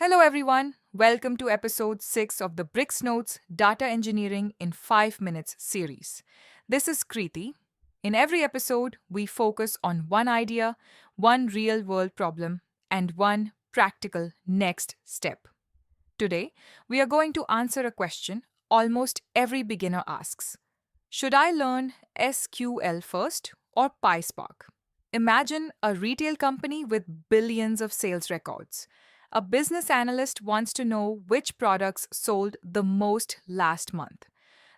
Hello, everyone. Welcome to episode 6 of the BricksNotes Data Engineering in 5 Minutes series. This is Kriti. In every episode, we focus on one idea, one real world problem, and one practical next step. Today, we are going to answer a question almost every beginner asks. Should I learn SQL first or PySpark? Imagine a retail company with billions of sales records. A business analyst wants to know which products sold the most last month.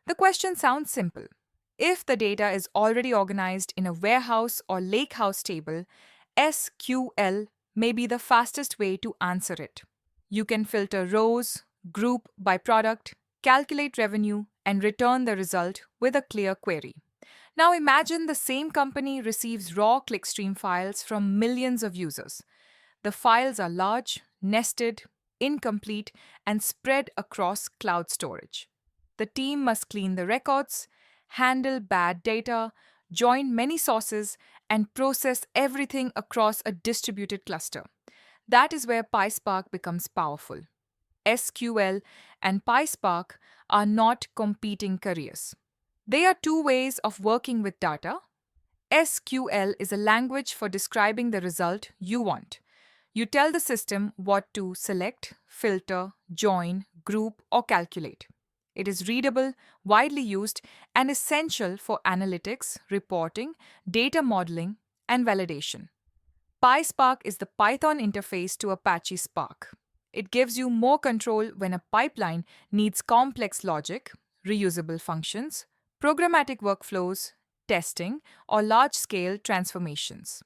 The question sounds simple. If the data is already organized in a warehouse or lakehouse table, SQL may be the fastest way to answer it. You can filter rows, group by product, calculate revenue, and return the result with a clear query. Now imagine the same company receives raw clickstream files from millions of users. The files are large, nested, incomplete, and spread across cloud storage. The team must clean the records, handle bad data, join many sources, and process everything across a distributed cluster. That is where PySpark becomes powerful. SQL and PySpark are not competing careers. They are two ways of working with data. SQL is a language for describing the result you want. You tell the system what to select, filter, join, group, or calculate. It is readable, widely used, and essential for analytics, reporting, data modeling, and validation. PySpark is the Python interface to Apache Spark. It gives you more control when a pipeline needs complex logic, reusable functions, programmatic workflows, testing, or large-scale transformations.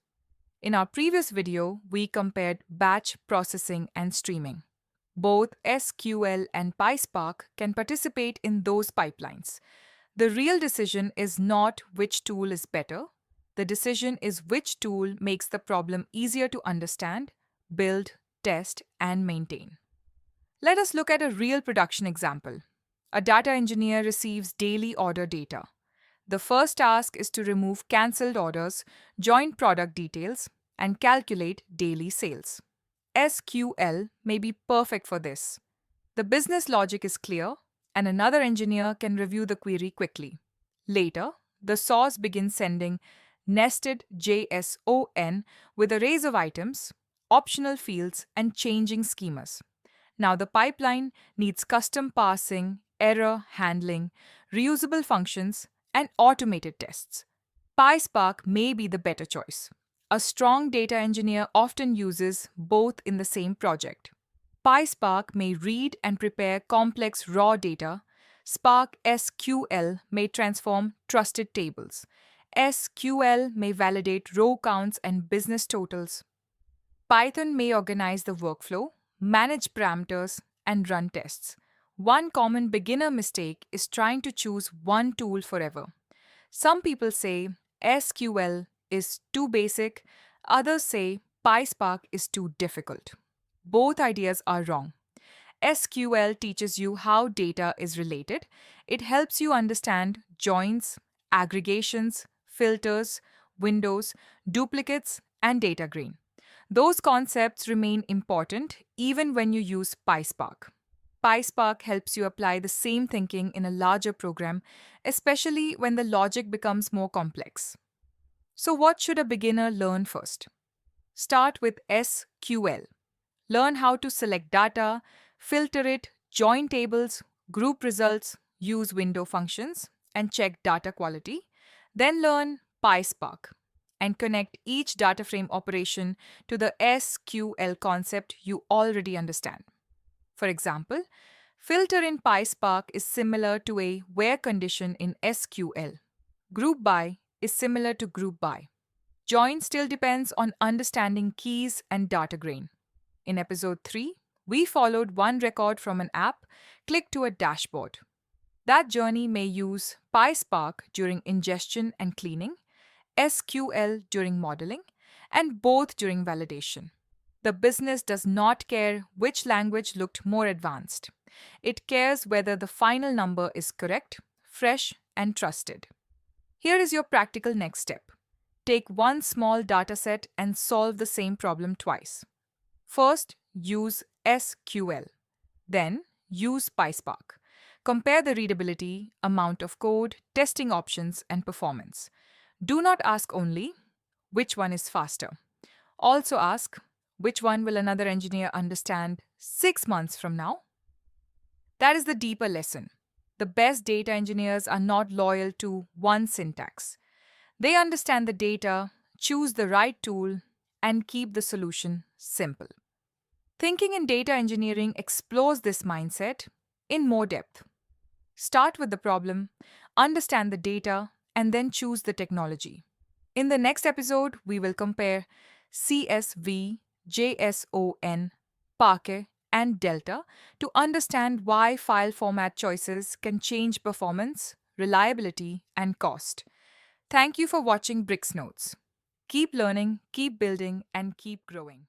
In our previous video, we compared batch processing and streaming. Both SQL and PySpark can participate in those pipelines. The real decision is not which tool is better. The decision is which tool makes the problem easier to understand, build, test, and maintain. Let us look at a real production example. A data engineer receives daily order data. The first task is to remove cancelled orders, join product details, and calculate daily sales. SQL may be perfect for this. The business logic is clear, and another engineer can review the query quickly. Later, the source begins sending nested JSON with arrays of items, optional fields, and changing schemas. Now the pipeline needs custom parsing, error handling, reusable functions, and automated tests. PySpark may be the better choice. A strong data engineer often uses both in the same project. PySpark may read and prepare complex raw data. Spark SQL may transform trusted tables. SQL may validate row counts and business totals. Python may organize the workflow, manage parameters, and run tests. One common beginner mistake is trying to choose one tool forever. Some people say SQL is too basic, others say PySpark is too difficult. Both ideas are wrong. SQL teaches you how data is related. It helps you understand joins, aggregations, filters, windows, duplicates, and data grain. Those concepts remain important even when you use PySpark. PySpark helps you apply the same thinking in a larger program, especially when the logic becomes more complex. So, what should a beginner learn first? Start with SQL. Learn how to select data, filter it, join tables, group results, use window functions, and check data quality. Then learn PySpark and connect each data frame operation to the SQL concept you already understand. For example, filter in PySpark is similar to a where condition in SQL. Group by is similar to group by. Join still depends on understanding keys and data grain. In episode 3, we followed one record from an app, clicked to a dashboard. That journey may use PySpark during ingestion and cleaning, SQL during modeling, and both during validation. The business does not care which language looked more advanced. It cares whether the final number is correct, fresh, and trusted. Here is your practical next step. Take one small dataset and solve the same problem twice. First, use SQL. Then use PySpark. Compare the readability, amount of code, testing options, and performance. Do not ask only which one is faster. Also ask which one will another engineer understand 6 months from now? That is the deeper lesson. The best data engineers are not loyal to one syntax. They understand the data, choose the right tool, and keep the solution simple. Thinking in data engineering explores this mindset in more depth. Start with the problem, understand the data, and then choose the technology. In the next episode, we will compare CSV, JSON, Parquet, and Delta to understand why file format choices can change performance, reliability, and cost. Thank you for watching BricksNotes. Keep learning, keep building, and keep growing.